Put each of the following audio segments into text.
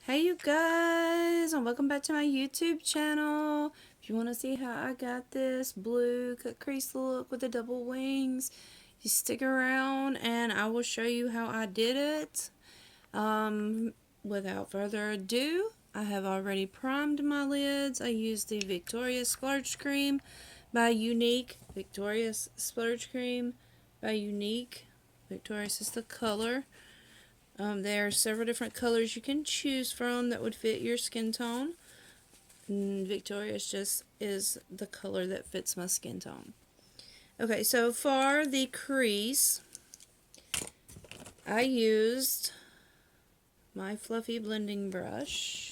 Hey you guys, and welcome back to my YouTube channel. If you want to see how I got this blue cut crease look with the double wings, you stick around and I will show you how I did it. Without further ado, I have already primed my lids. I used the Victoria's Splurge Cream by Unique. Victoria's Splurge Cream by Unique. Victoria's is the color. There are several different colors you can choose from that would fit your skin tone. Victoria's just is the color that fits my skin tone. Okay, so for the crease, I used my fluffy blending brush.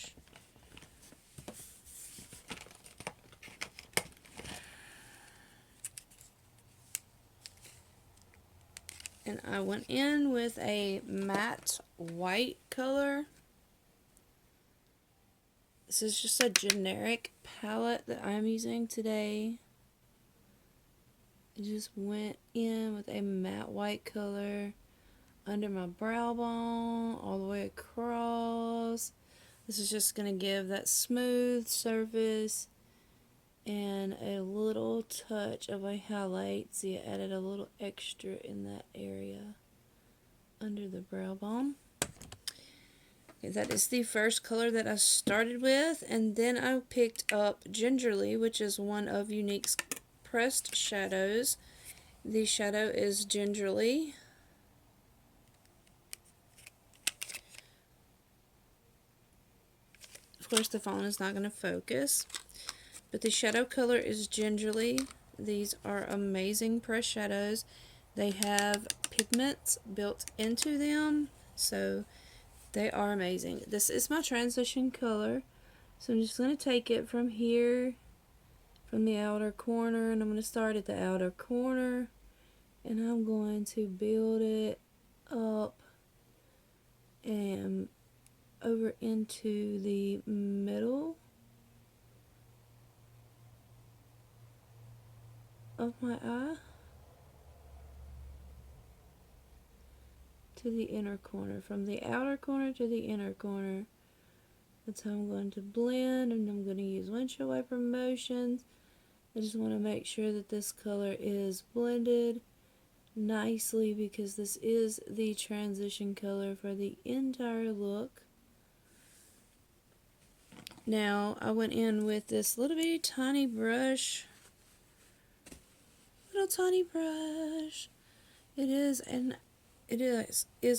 And I went in with a matte white color. This is just a generic palette that I'm using today. I just went in with a matte white color under my brow bone, all the way across. This is just going to give that smooth surface and a little touch of a highlight. See, I added a little extra in that area under the brow bone. Okay, that is the first color that I started with, and then I picked up Gingerly, which is one of Unique's pressed shadows. The shadow is Gingerly. Of course, the phone is not going to focus, but the shadow color is Gingerly. These are amazing press shadows. They have pigments built into them, so they are amazing. This is my transition color, so I'm just going to take it from here, from the outer corner, and I'm going to start at the outer corner, and I'm going to build it up and over into the middle of my eye to the inner corner, from the outer corner to the inner corner. That's how I'm going to blend, and I'm going to use windshield wiper motions. I just want to make sure that this color is blended nicely because this is the transition color for the entire look. Now I went in with this little bitty tiny brush. Little tiny brush. It is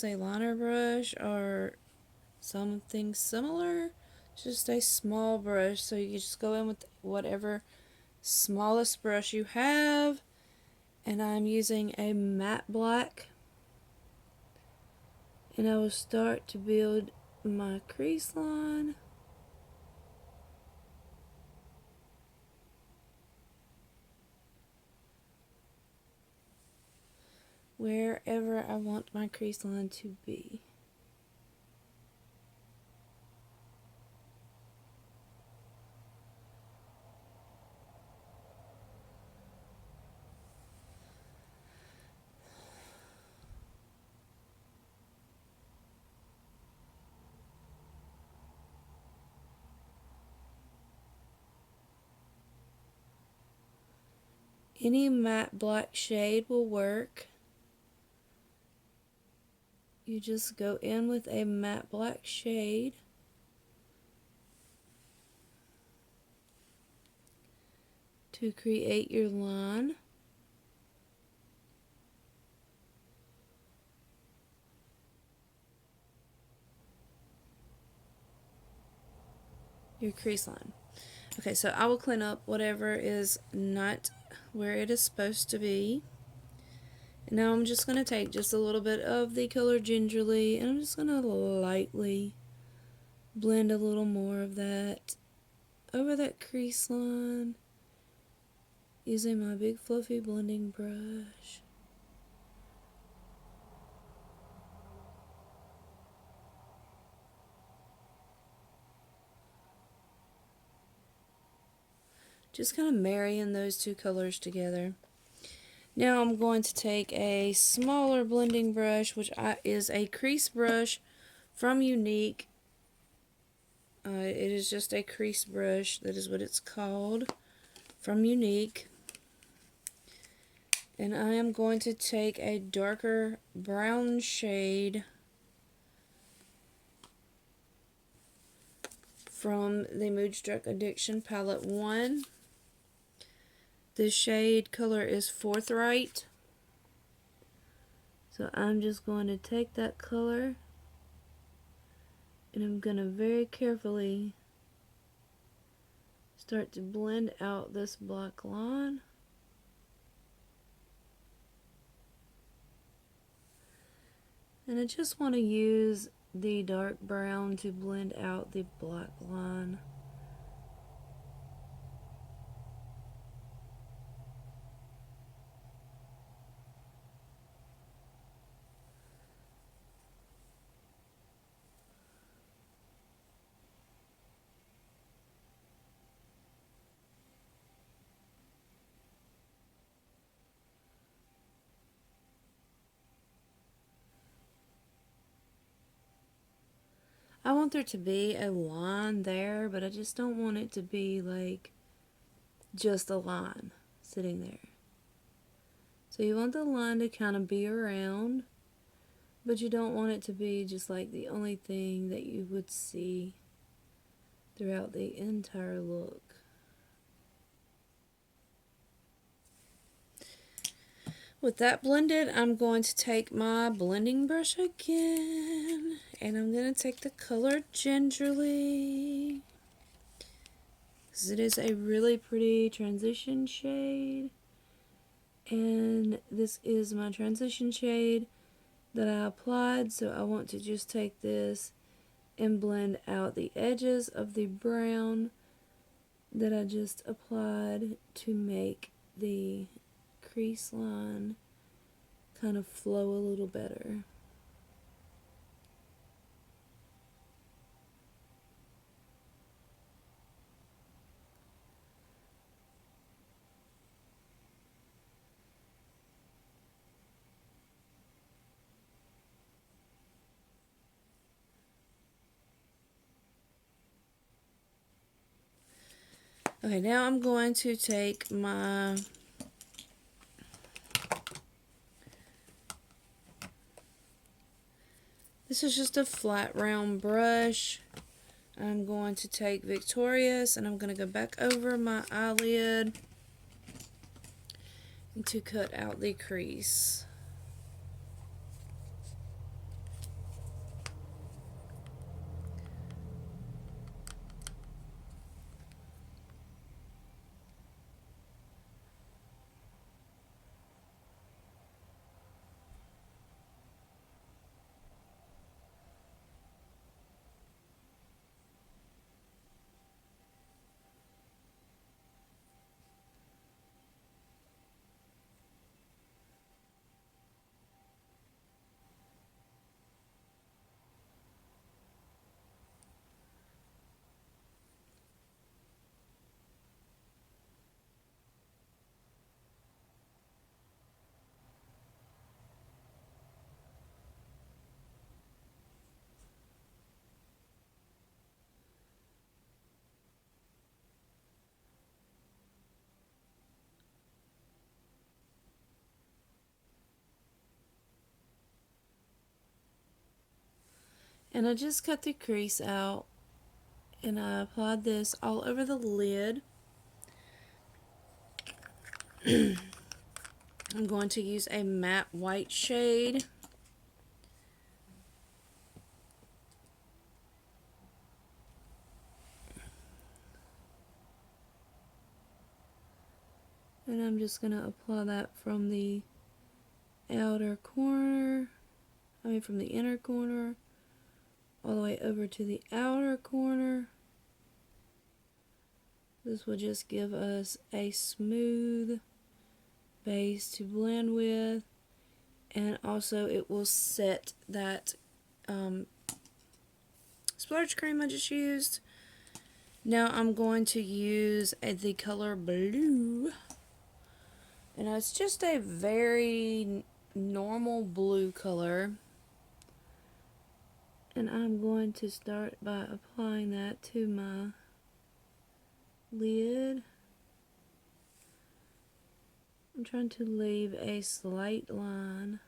a liner brush or something similar. Just a small brush, so you just go in with whatever smallest brush you have. And I'm using a matte black, and I will start to build my crease line. Wherever I want my crease line to be. Any matte black shade will work. You just go in with a matte black shade. To create your line. Your crease line. Okay, so I will clean up whatever is not where it is supposed to be. And now I'm just going to take just a little bit of the color Gingerly, and I'm just going to lightly blend a little more of that over that crease line using my big fluffy blending brush. Just kind of marrying those two colors together. Now I'm going to take a smaller blending brush, which is a crease brush from Unique. It is just a crease brush. That is what it's called, from Unique. And I am going to take a darker brown shade from the Moodstruck Addiction Palette 1. The shade color is Forthright. So I'm just going to take that color and I'm going to very carefully start to blend out this black line. And I just want to use the dark brown to blend out the black line. I want there to be a line there, but I just don't want it to be like just a line sitting there. So you want the line to kind of be around, but you don't want it to be just like the only thing that you would see throughout the entire look. With that blended, I'm going to take my blending brush again, and I'm going to take the color Gingerly, because it is a really pretty transition shade, and this is my transition shade that I applied, so I want to just take this and blend out the edges of the brown that I just applied to make the crease line kind of flow a little better. Okay, now I'm going to take my this is just a flat round brush. I'm going to take Victorious and I'm going to go back over my eyelid to cut out the crease. And I just cut the crease out and I applied this all over the lid. I'm going to use a matte white shade. And I'm just going to apply that from the outer corner, from the inner corner, all the way over to the outer corner. This will just give us a smooth base to blend with, and also it will set that splurge cream I just used. Now I'm going to use the color Blue, and it's just a very normal blue color, And I'm going to start by applying that to my lid. I'm trying to leave a slight line.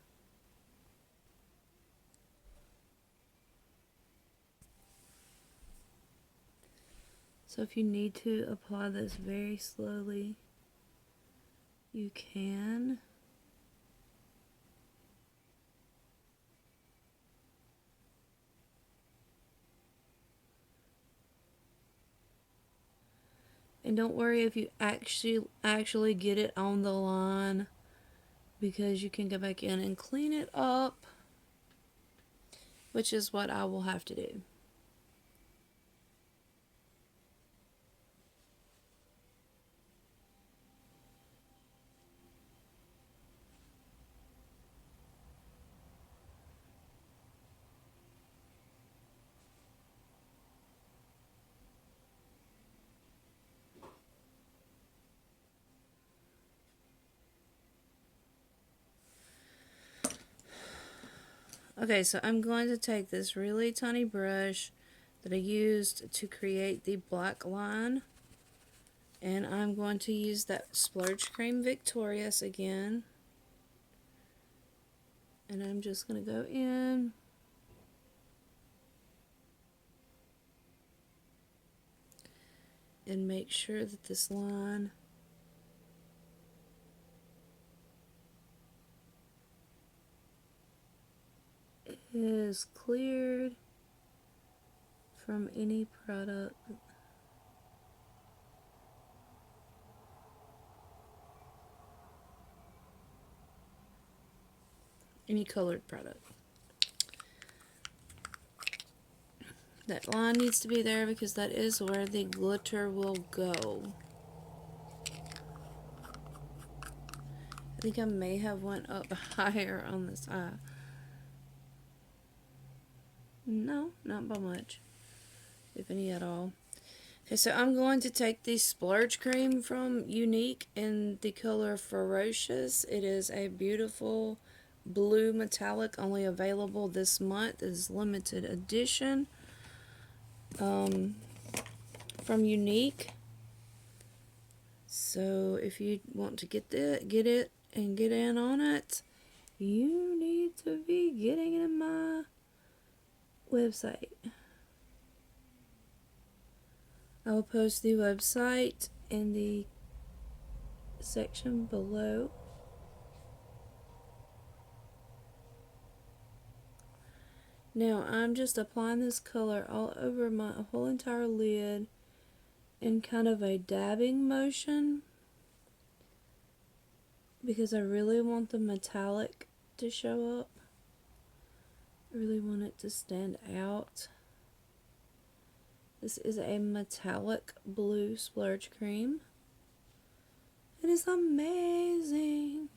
So if you need to apply this very slowly, you can. And don't worry if you actually get it on the line, because you can go back in and clean it up, which is what I will have to do. Okay, so I'm going to take this really tiny brush that I used to create the black line, and I'm going to use that Splurge Cream Victorious again, and I'm just going to go in and make sure that this line is cleared from any product. Any colored product. That line needs to be there because that is where the glitter will go. I think I may have went up higher on this eye. No, not by much, if any at all. Okay, so I'm going to take the Splurge Cream from Unique in the color Ferocious. It is a beautiful blue metallic, only available this month. It is limited edition from Unique. So if you want to get it and get in on it, you need to be getting in my website. I will post the website in the section below. Now I'm just applying this color all over my whole entire lid in kind of a dabbing motion, because I really want the metallic to show up. I really want it to stand out. This is a metallic blue Splurge Cream. It is amazing.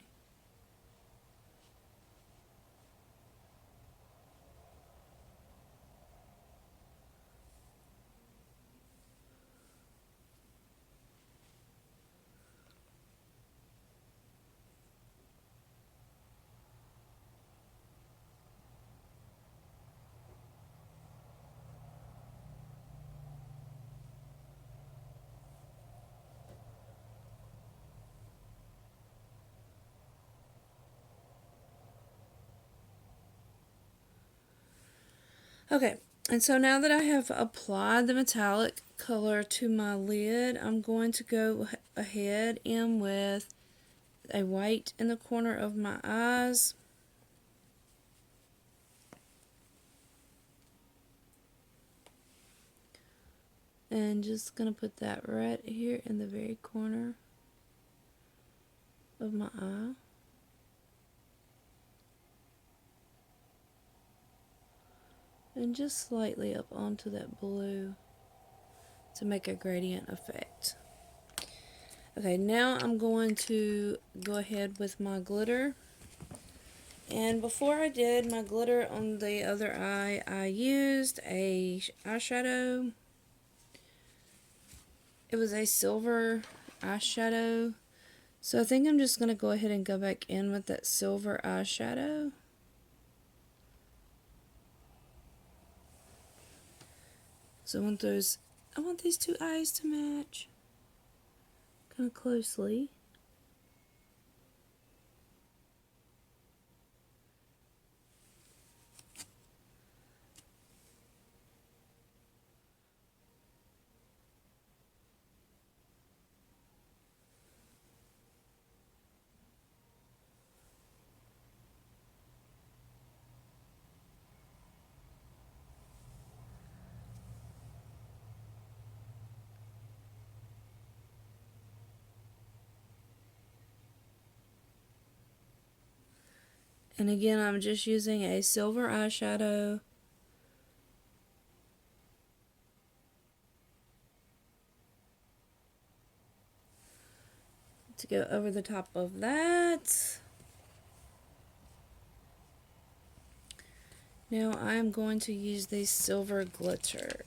Okay, and so now that I have applied the metallic color to my lid, I'm going to go ahead in with a white in the corner of my eyes. And just going to put that right here in the very corner of my eye. And just slightly up onto that blue to make a gradient effect. Okay, now I'm going to go ahead with my glitter. And before I did my glitter on the other eye, I used a eyeshadow. It was a silver eyeshadow. So I think I'm just going to go ahead and go back in with that silver eyeshadow. So I want these two eyes to match kind of closely. And again, I'm just using a silver eyeshadow to go over the top of that. Now I'm going to use the silver glitter.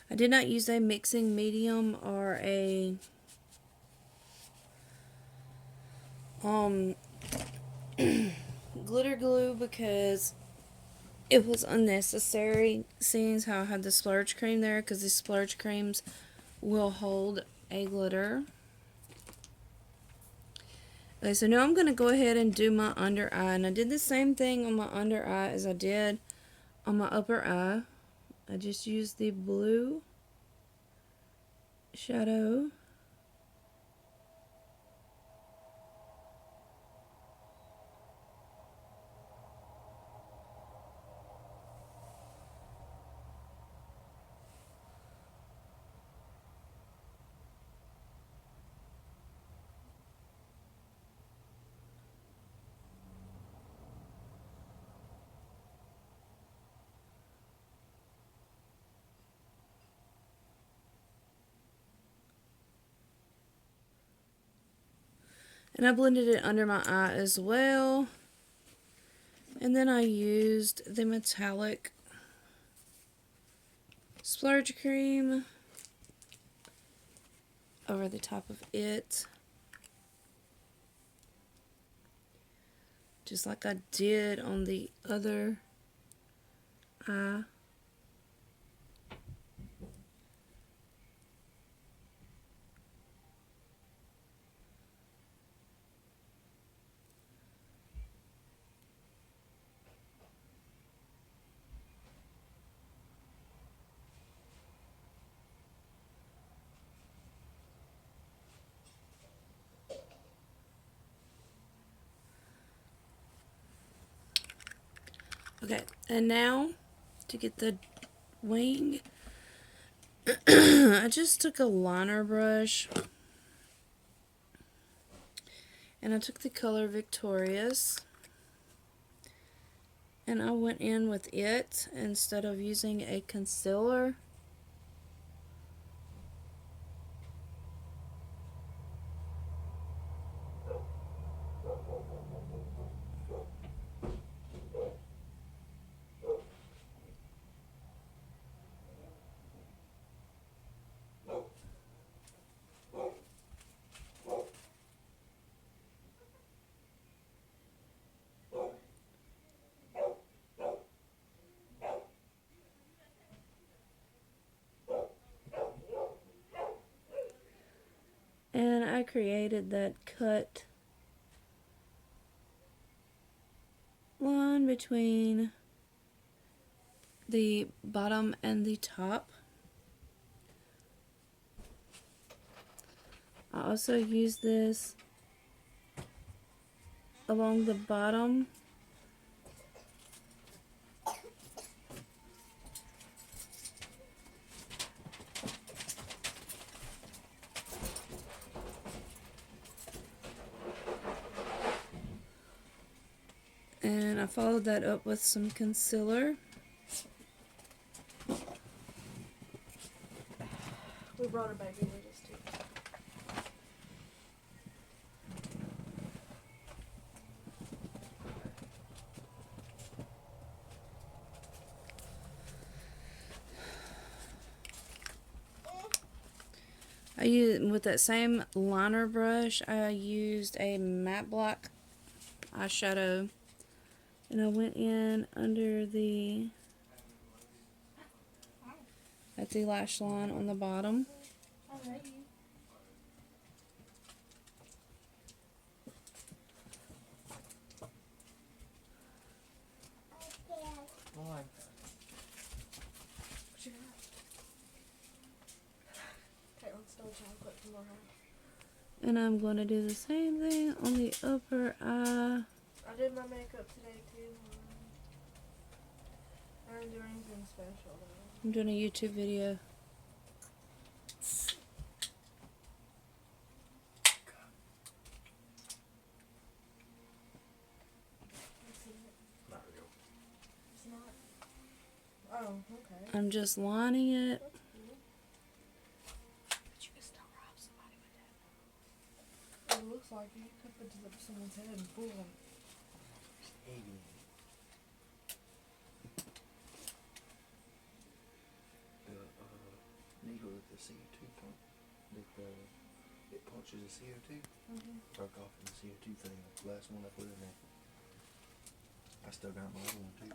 I did not use a mixing medium or a glitter glue because it was unnecessary, seeing as how I had the splurge cream there, because these splurge creams will hold a glitter. Okay, so now I'm going to go ahead and do my under eye, and I did the same thing on my under eye as I did on my upper eye. I just used the blue shadow. And I blended it under my eye as well. And then I used the metallic splurge cream over the top of it, just like I did on the other eye. Okay, and now to get the wing, I just took a liner brush and I took the color Victorious and I went in with it instead of using a concealer. And I created that cut line between the bottom and the top. I also use this along the bottom. And I followed that up with some concealer. We brought her baby with us too. I used, with that same liner brush, I used a matte black eyeshadow, and I went in under at the lash line on the bottom. And I'm going to do the same thing on the upper eye. I did my makeup today too. I didn't do anything special though. I'm doing a YouTube video. It's not. Oh, okay. I'm just lining it. It looks like you could put it up someone's head and pull them. The needle with the CO2 pump, it punches the CO2. Broke off in the CO2 thing. The last one I put in there. I still got my other one too.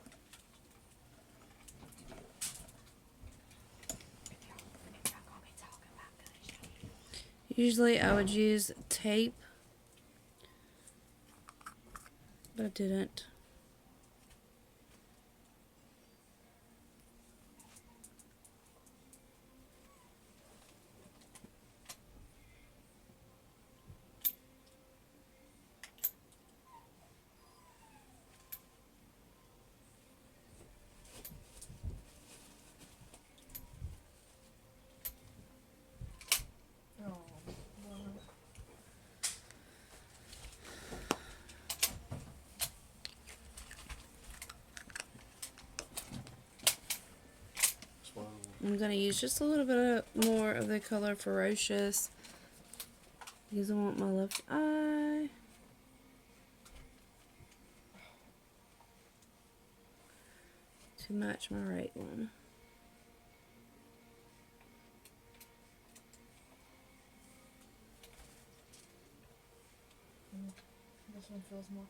Usually I would use tape, but I didn't. I'm going to use just a little bit more of the color Ferocious because I want my left eye. To match my right one. This one feels more.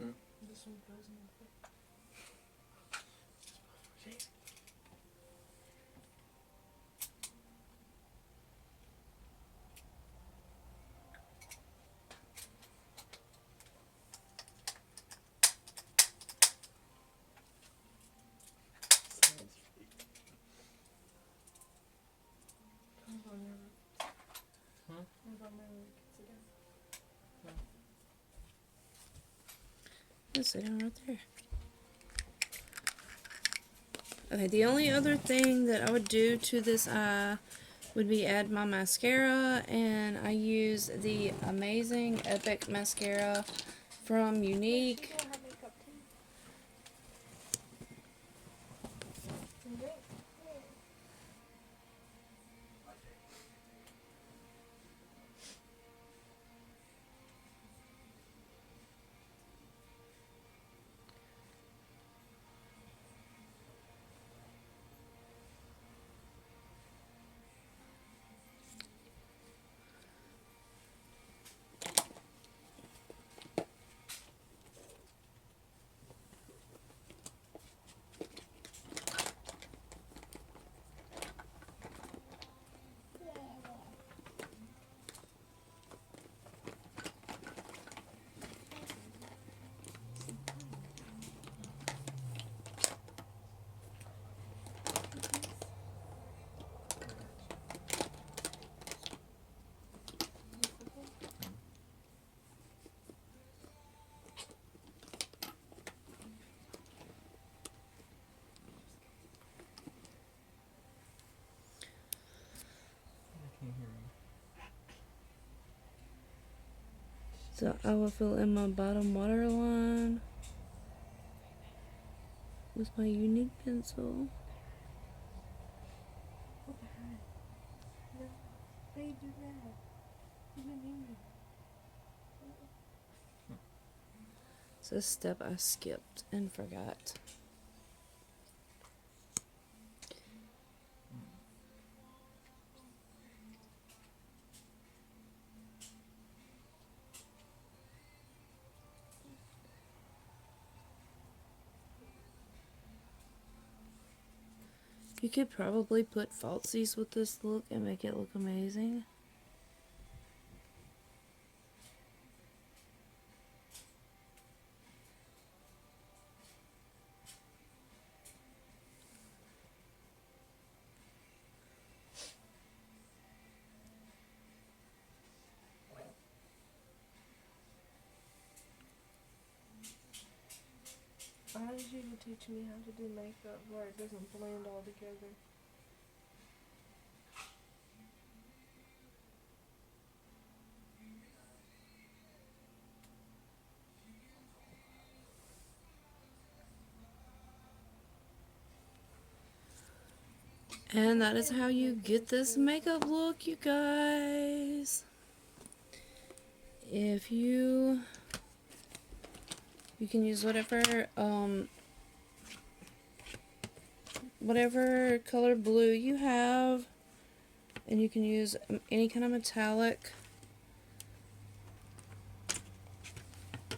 Hmm? This one feels more. Just sit down right there. Okay, the only other thing that I would do to this eye would be add my mascara, and I use the Amazing Epic Mascara from Unique. So I will fill in my bottom waterline with my unique pencil. What the heck? No. Babe, do that. You didn't need it. It's a step I skipped and forgot. You could probably put falsies with this look and make it look amazing. Why did you teach me how to do makeup where it doesn't blend all together? And that is how you get this makeup look, you guys. If you can use whatever color blue you have, and you can use any kind of metallic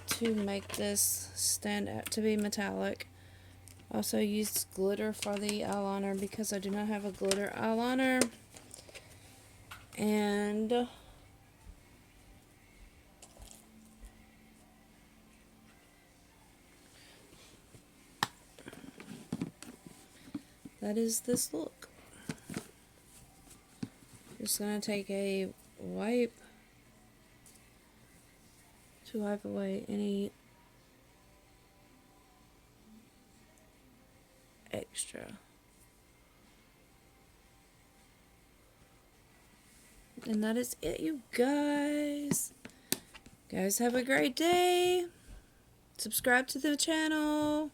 to make this stand out to be metallic. Also used glitter for the eyeliner because I do not have a glitter eyeliner. And that is this look. Just gonna take a wipe to wipe away any extra. And that is it, you guys. Guys, have a great day. Subscribe to the channel.